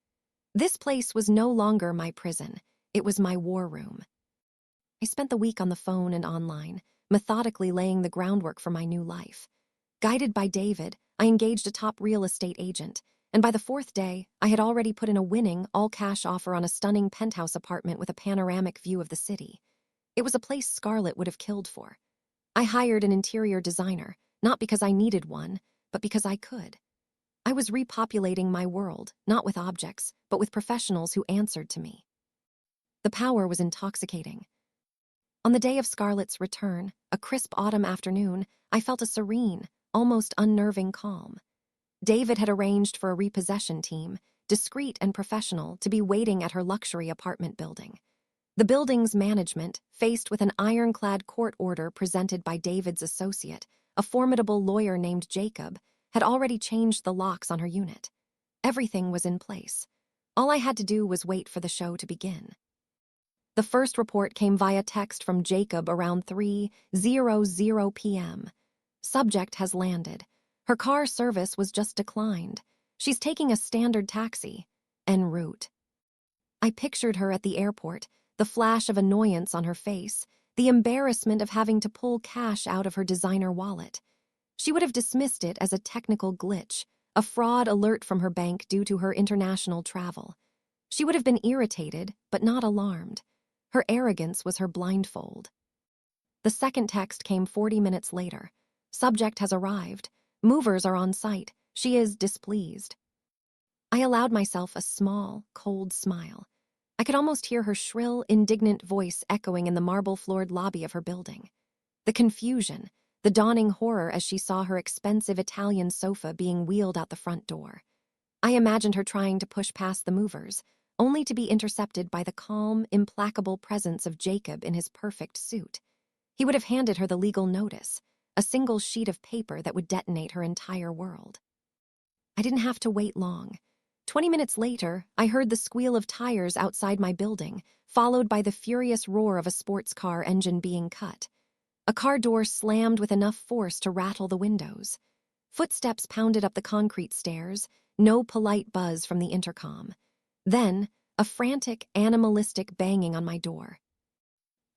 A: This place was no longer my prison. It was my war room. I spent the week on the phone and online, methodically laying the groundwork for my new life. Guided by David, I engaged a top real estate agent, and by the 4th day, I had already put in a winning, all-cash offer on a stunning penthouse apartment with a panoramic view of the city. It was a place Scarlett would have killed for. I hired an interior designer, not because I needed one, but because I could. I was repopulating my world, not with objects, but with professionals who answered to me. The power was intoxicating. On the day of Scarlett's return, a crisp autumn afternoon, I felt a serene, almost unnerving calm. David had arranged for a repossession team, discreet and professional, to be waiting at her luxury apartment building. The building's management, faced with an ironclad court order presented by David's associate, a formidable lawyer named Jacob, had already changed the locks on her unit. Everything was in place. All I had to do was wait for the show to begin. The first report came via text from Jacob around 3:00 p.m. Subject has landed. Her car service was just declined. She's taking a standard taxi. En route. I pictured her at the airport, the flash of annoyance on her face, the embarrassment of having to pull cash out of her designer wallet. She would have dismissed it as a technical glitch, a fraud alert from her bank due to her international travel. She would have been irritated, but not alarmed. Her arrogance was her blindfold. The second text came 40 minutes later. Subject has arrived. Movers are on site. She is displeased. I allowed myself a small, cold smile. I could almost hear her shrill, indignant voice echoing in the marble-floored lobby of her building. The confusion, the dawning horror as she saw her expensive Italian sofa being wheeled out the front door. I imagined her trying to push past the movers, only to be intercepted by the calm, implacable presence of Jacob in his perfect suit. He would have handed her the legal notice, a single sheet of paper that would detonate her entire world. I didn't have to wait long. 20 minutes later, I heard the squeal of tires outside my building, followed by the furious roar of a sports car engine being cut. A car door slammed with enough force to rattle the windows. Footsteps pounded up the concrete stairs, no polite buzz from the intercom. Then, a frantic, animalistic banging on my door.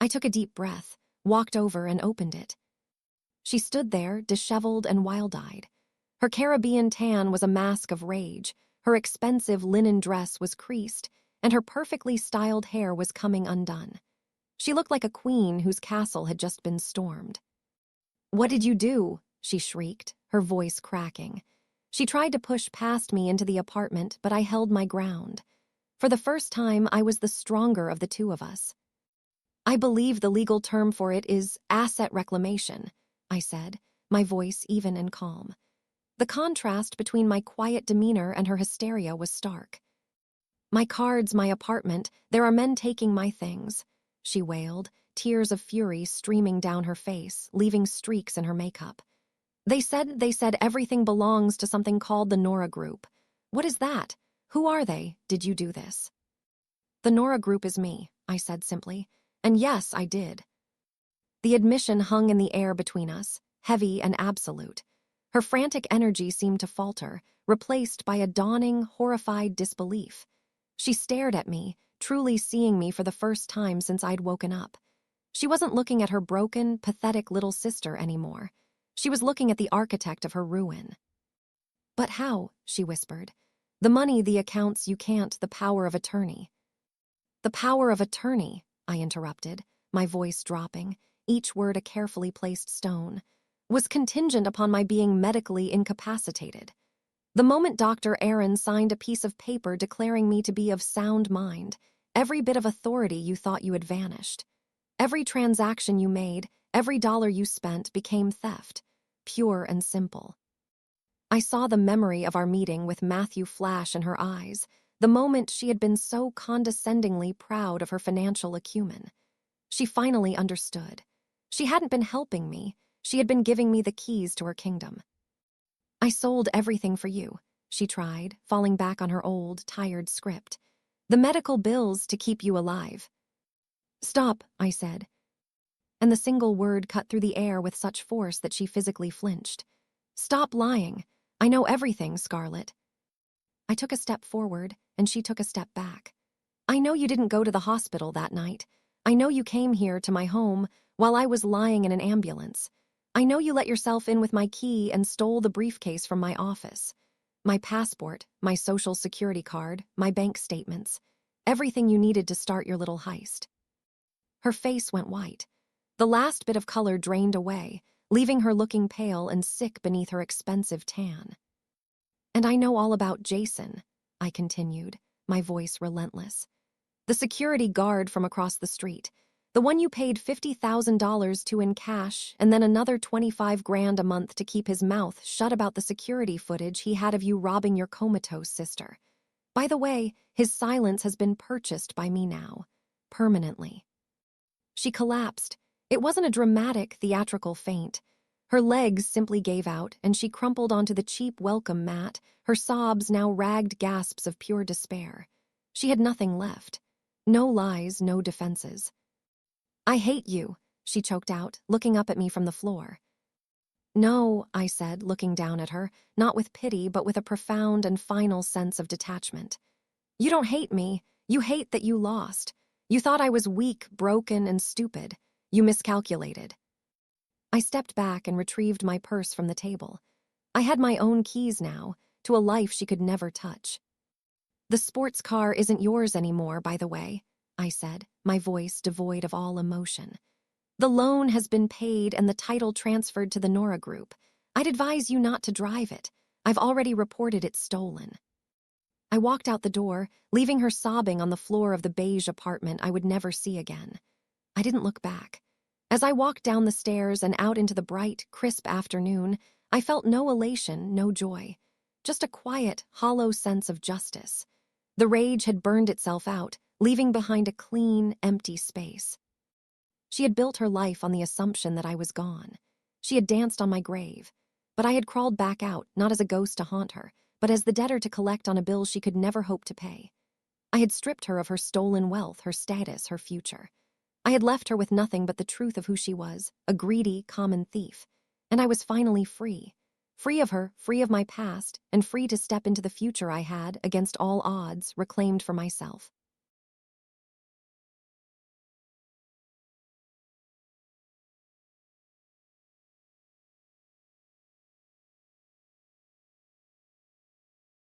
A: I took a deep breath, walked over and opened it. She stood there, disheveled and wild-eyed. Her Caribbean tan was a mask of rage, her expensive linen dress was creased, and her perfectly styled hair was coming undone. She looked like a queen whose castle had just been stormed. "What did you do?" she shrieked, her voice cracking. She tried to push past me into the apartment, but I held my ground. For the first time, I was the stronger of the two of us. "I believe the legal term for it is asset reclamation," I said, my voice even and calm. The contrast between my quiet demeanor and her hysteria was stark. "My cards, my apartment, there are men taking my things," she wailed, tears of fury streaming down her face, leaving streaks in her makeup. They said everything belongs to something called the Nora Group. What is that? Who are they? Did you do this?" "The Nora Group is me," I said simply. And yes, I did. The admission hung in the air between us, heavy and absolute. Her frantic energy seemed to falter, replaced by a dawning, horrified disbelief. She stared at me, truly seeing me for the first time since I'd woken up. She wasn't looking at her broken, pathetic little sister anymore. She was looking at the architect of her ruin. "But how?" she whispered. "The money, the accounts, you can't, the power of attorney." "The power of attorney," I interrupted, my voice dropping, each word a carefully placed stone, "was contingent upon my being medically incapacitated. The moment Dr. Aaron signed a piece of paper declaring me to be of sound mind, every bit of authority you thought you had vanished. Every transaction you made, every dollar you spent became theft, pure and simple." I saw the memory of our meeting with Matthew flash in her eyes, the moment she had been so condescendingly proud of her financial acumen. She finally understood. She hadn't been helping me. She had been giving me the keys to her kingdom. "I sold everything for you," she tried, falling back on her old, tired script. "The medical bills to keep you alive." "Stop," I said. And the single word cut through the air with such force that she physically flinched. "Stop lying. I know everything, Scarlett." I took a step forward, and she took a step back. "I know you didn't go to the hospital that night. I know you came here to my home while I was lying in an ambulance. I know you let yourself in with my key and stole the briefcase from my office. My passport, my social security card, my bank statements. Everything you needed to start your little heist." Her face went white. The last bit of color drained away, leaving her looking pale and sick beneath her expensive tan. "And I know all about Jason," I continued, my voice relentless. "The security guard from across the street. The one you paid $50,000 to in cash and then another 25 grand a month to keep his mouth shut about the security footage he had of you robbing your comatose sister. By the way, his silence has been purchased by me now. Permanently." She collapsed. It wasn't a dramatic, theatrical faint. Her legs simply gave out, and she crumpled onto the cheap welcome mat, her sobs now ragged gasps of pure despair. She had nothing left. No lies, no defenses. "I hate you," she choked out, looking up at me from the floor. "No," I said, looking down at her, not with pity, but with a profound and final sense of detachment. "You don't hate me. You hate that you lost. You thought I was weak, broken, and stupid. You miscalculated." I stepped back and retrieved my purse from the table. I had my own keys now, to a life she could never touch. "The sports car isn't yours anymore, by the way," I said, my voice devoid of all emotion. "The loan has been paid and the title transferred to the Nora Group. I'd advise you not to drive it. I've already reported it stolen." I walked out the door, leaving her sobbing on the floor of the beige apartment I would never see again. I didn't look back. As I walked down the stairs and out into the bright, crisp afternoon, I felt no elation, no joy. Just a quiet, hollow sense of justice. The rage had burned itself out, leaving behind a clean, empty space. She had built her life on the assumption that I was gone. She had danced on my grave. But I had crawled back out, not as a ghost to haunt her, but as the debtor to collect on a bill she could never hope to pay. I had stripped her of her stolen wealth, her status, her future. I had left her with nothing but the truth of who she was, a greedy, common thief. And I was finally free. Free of her, free of my past, and free to step into the future I had, against all odds, reclaimed for myself.